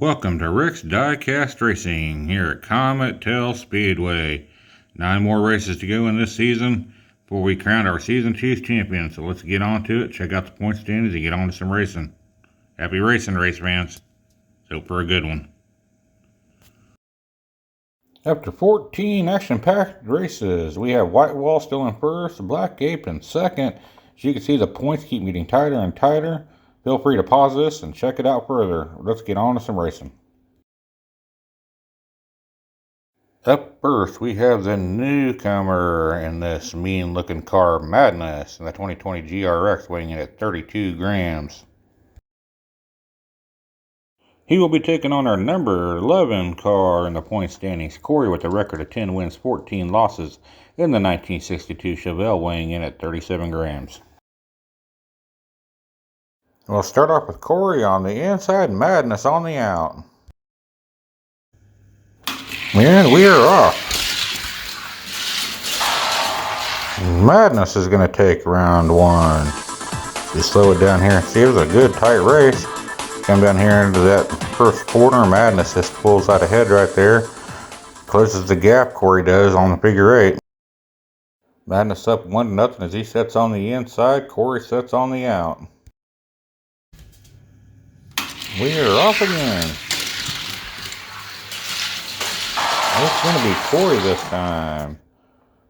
Welcome to Rick's Diecast Racing here at Comet Speedway. 9 more races to go in this season before we crown our Season 2's champion. So let's get on to it, check out the point standings, and get on to some racing. Happy racing, race fans. Hope for a good one. After 14 action-packed races, we have Whitewall still in first, Black Ape in second. As you can see, the points keep getting tighter and tighter. Feel free to pause this and check it out further. Let's get on to some racing. Up first, we have the newcomer in this mean-looking car, Madness, in the 2020 GRX, weighing in at 32 grams. He will be taking on our number 11 car in the point standings, Corey, with a record of 10 wins, 14 losses, in the 1962 Chevelle, weighing in at 37 grams. We'll start off with Corey on the inside, Madness on the out. And we are off. Madness is going to take round one. Just slow it down here and see, it was a good tight race. Come down here into that first corner, Madness just pulls out ahead right there. Closes the gap, Corey does, on the figure eight. Madness up 1-0 as he sets on the inside, Corey sets on the out. We are off again. It's going to be Corey this time.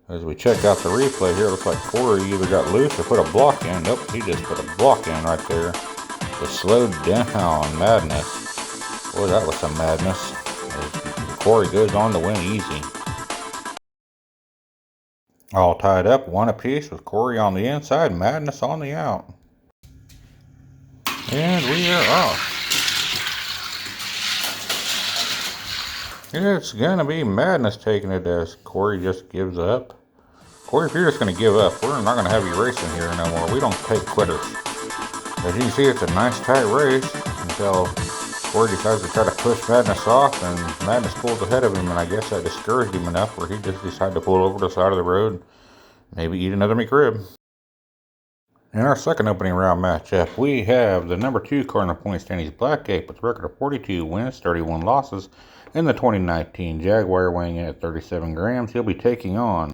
As we check out the replay here, it looks like Corey either got loose or put a block in. Nope, he just put a block in right there. Just slowed down Madness. Boy, that was some madness. As Corey goes on to win easy. All tied up, one apiece with Corey on the inside, Madness on the out. And we are off. It's going to be Madness taking it as Corey just gives up. Corey, if you're just going to give up, we're not going to have you racing here no more. We don't take quitters. As you can see, it's a nice tight race until Corey decides to try to push Madness off, and Madness pulls ahead of him, and I guess that discouraged him enough where he just decided to pull over to the side of the road, maybe eat another McRib. In our second opening round matchup, we have the number 2 car in the point standings, Black Ape, with a record of 42 wins, 31 losses, in the 2019 Jaguar, weighing in at 37 grams. He'll be taking on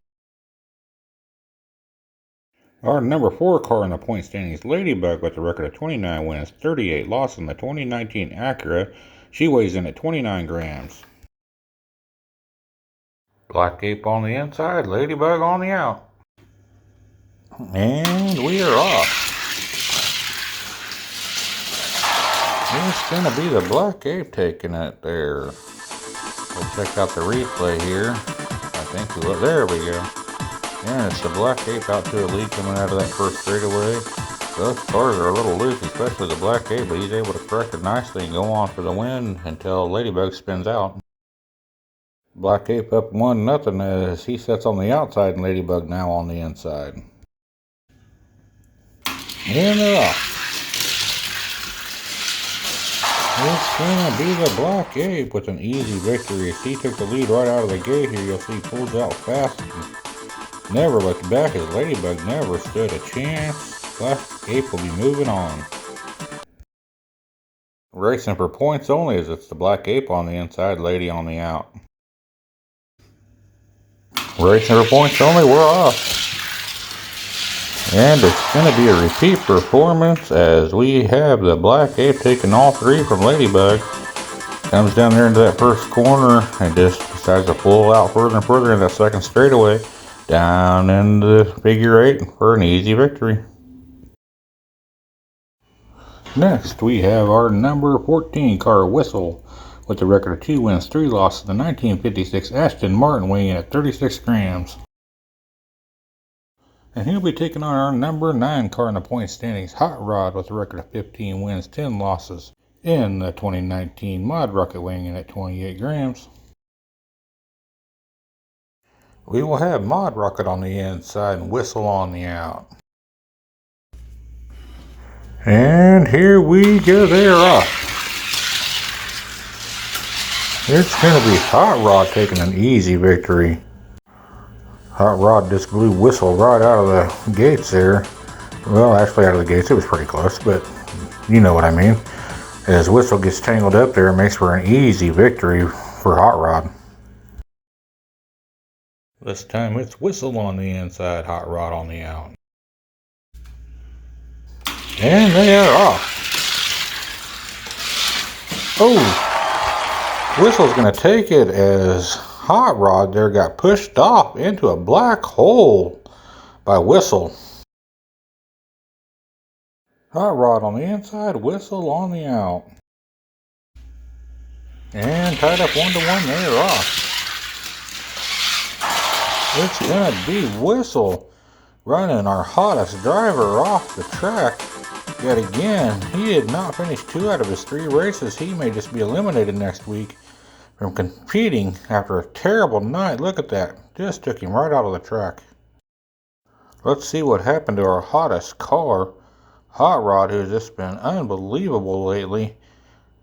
our number 4 car in the point standings, Ladybug, with a record of 29 wins, 38 losses, in the 2019 Acura. She weighs in at 29 grams. Black Ape on the inside, Ladybug on the out. And we are off. It's going to be the Black Ape taking it there. We'll check out the replay here. I think there we go. And it's the Black Ape out to a lead coming out of that first straightaway. Both cars are a little loose, especially the Black Ape, but he's able to correct it nicely and go on for the win until Ladybug spins out. Black Ape up 1-0 as he sets on the outside and Ladybug now on the inside. And they're off. It's going to be the Black Ape with an easy victory. As he took the lead right out of the gate here, you'll see he pulls out fast and never looked back as Ladybug never stood a chance. Black Ape will be moving on. Racing for points only as it's the Black Ape on the inside, Lady on the out. Racing for points only, we're off. And it's going to be a repeat performance as we have the Black Ape taking all 3 from Ladybug. Comes down there into that first corner and just decides to pull out further and further in that second straightaway. Down into the figure 8 for an easy victory. Next, we have our number 14 car, Vhistle, with a record of 2 wins, 3 losses, the 1956 Ashton Martin, weighing in at 36 grams. And he'll be taking on our number 9 car in the point standings, Hot Rod, with a record of 15 wins, 10 losses, in the 2019 Mod Rocket, weighing in at 28 grams. We will have Mod Rocket on the inside and Vhistle on the out. And here we go, they're off. It's going to be Hot Rod taking an easy victory. Hot Rod just blew Vhistle right out of the gates there. Well, actually out of the gates, it was pretty close, but you know what I mean. As Whistle gets tangled up there, it makes for an easy victory for Hot Rod. This time it's Whistle on the inside, Hot Rod on the out. And they are off. Oh, Whistle's going to take it as Hot Rod there got pushed off into a black hole by Whistle. Hot Rod on the inside, Whistle on the out. And tied up 1-1, they're off. It's going to be Whistle running our hottest driver off the track. Yet again, he did not finish 2 out of his 3 races. He may just be eliminated next week from competing after a terrible night. Look at that. Just took him right out of the track. Let's see what happened to our hottest car, Hot Rod, who's just been unbelievable lately.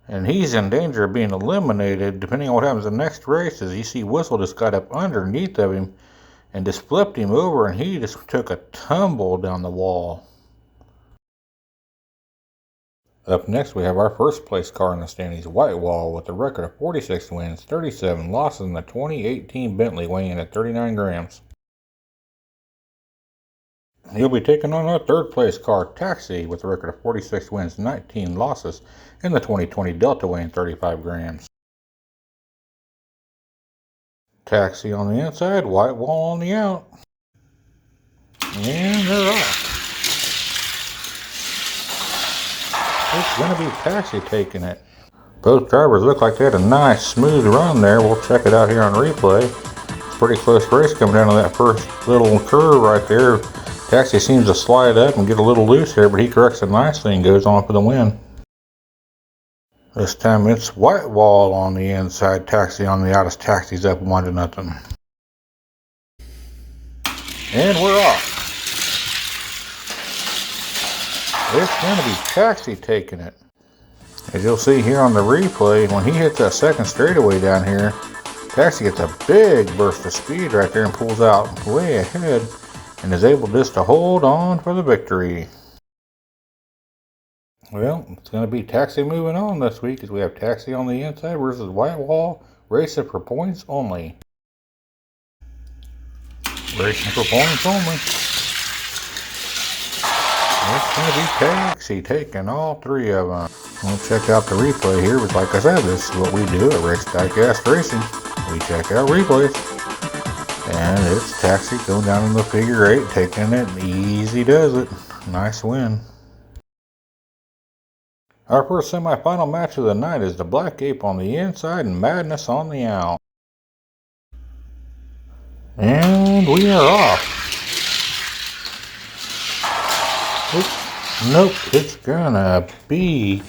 And he's in danger of being eliminated depending on what happens in the next races. You see Whistle just got up underneath of him and just flipped him over, and he just took a tumble down the wall. Up next, we have our first place car in the standings, Whitewall, with a record of 46 wins, 37 losses in the 2018 Bentley, weighing in at 39 grams. He'll be taking on our third place car, Taxi, with a record of 46 wins, 19 losses in the 2020 Delta, weighing 35 grams. Taxi on the inside, Whitewall on the out. And they're off. It's going to be Taxi taking it. Both drivers look like they had a nice smooth run there. We'll check it out here on replay. It's a pretty close race coming down to that first little curve right there. Taxi seems to slide up and get a little loose here, but he corrects it nicely and goes on for the win. This time it's Whitewall on the inside, Taxi on the out as Taxi's up 1-0. And we're off. It's going to be Taxi taking it. As you'll see here on the replay, when he hits that second straightaway down here, Taxi gets a big burst of speed right there and pulls out way ahead and is able just to hold on for the victory. Well, it's going to be Taxi moving on this week as we have Taxi on the inside versus Whitewall, racing for points only. Racing for points only. It's going to be Taxi taking all 3 of them. We'll check out the replay here, but like I said, this is what we do at Diecast Racing. We check out replays. And it's Taxi going down in the figure 8, taking it. Easy does it. Nice win. Our first semi-final match of the night is the Black Ape on the inside and Madness on the out. And we are off. Oops. Nope, it's gonna be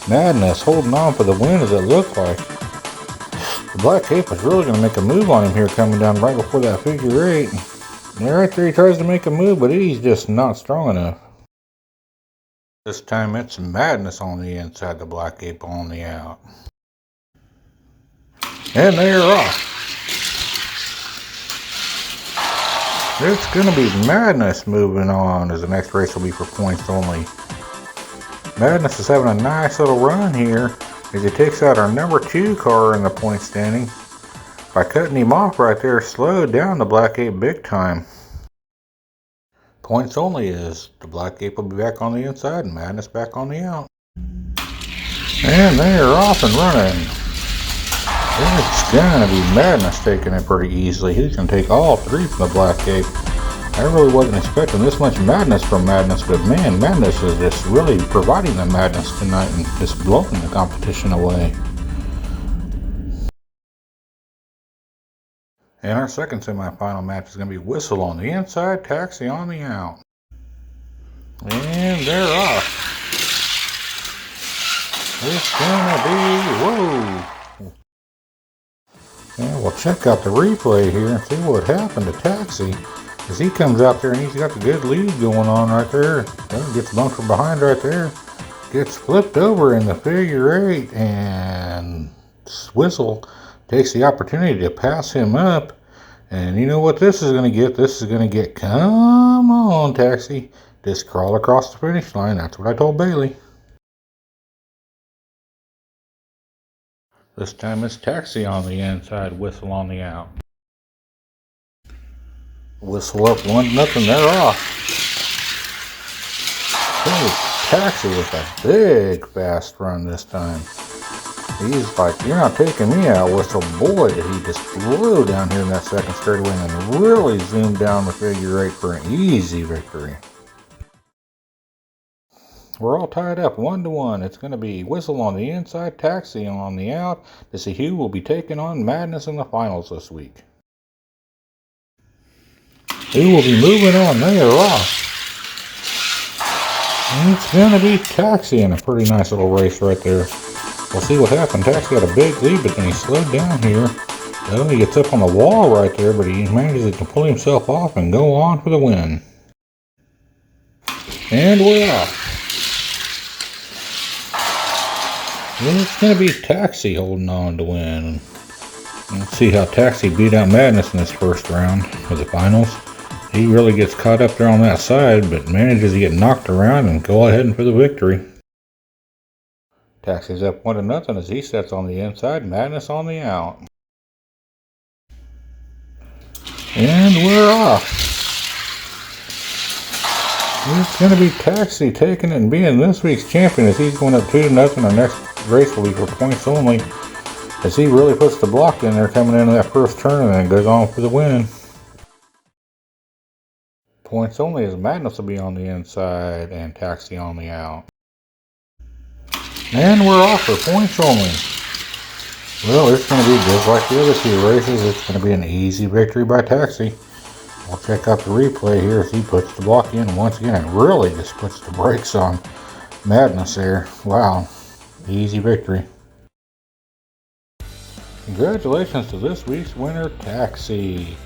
Madness holding on for the win as it looked like. The Black Ape is really gonna make a move on him here coming down right before that figure 8. And right there he tries to make a move, but he's just not strong enough. This time it's Madness on the inside, the Black Ape on the out. And they're off. It's going to be Madness moving on as the next race will be for points only. Madness is having a nice little run here as he takes out our number 2 car in the point standing. By cutting him off right there, slowed down the Black Ape big time. Points only is the Black Ape will be back on the inside and Madness back on the out. And they're off and running. It's going to be Madness taking it pretty easily. He's going to take all 3 from the Black Ape. I really wasn't expecting this much madness from Madness, but man, Madness is just really providing the madness tonight and just blowing the competition away. And our second semi-final match is going to be Whistle on the inside, Taxi on the out. And they're off. It's going to be, whoa. And we'll check out the replay here and see what happened to Taxi. As he comes out there and he's got the good lead going on right there. Gets bumped from behind right there. Gets flipped over in the figure 8 and Whistle takes the opportunity to pass him up. And you know what this is going to get? This is going to get, come on, Taxi. Just crawl across the finish line. That's what I told Bailey. This time it's Taxi on the inside, Vhistle on the out. Vhistle up 1-0, they're off. Taxi with a big fast run this time. He's like, you're not taking me out, Vhistle. Boy, did he just flew down here in that second straightaway and really zoomed down the figure eight for an easy victory. We're all tied up 1-1. It's going to be Vhistle on the inside, Taxi on the out to see who will be taking on Madness in the finals this week. Who will be moving on? They are off. And it's going to be Taxi in a pretty nice little race right there. We'll see what happened. Taxi got a big lead, but then he slowed down here. Well, he gets up on the wall right there, but he manages to pull himself off and go on for the win. And we're off. It's going to be Taxi holding on to win. Let's see how Taxi beat out Madness in this first round of the finals. He really gets caught up there on that side, but manages to get knocked around and go ahead and for the victory. Taxi's up 1-0 as he sets on the inside, Madness on the out. And we're off. It's going to be Taxi taking it and being this week's champion as he's going up 2-0. Our next race will be for points only as he really puts the block in there coming into that first turn and then goes on for the win. Points only as Madness will be on the inside and Taxi on the out. And we're off for points only. Well, it's going to be just like the other two races. It's going to be an easy victory by Taxi. We'll check out the replay here as he puts the block in once again and really just puts the brakes on Madness there. Wow, easy victory. Congratulations to this week's winner, Taxi.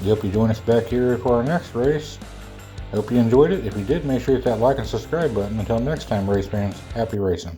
We hope you join us back here for our next race. Hope you enjoyed it. If you did, make sure you hit that like and subscribe button. Until next time, race fans, happy racing.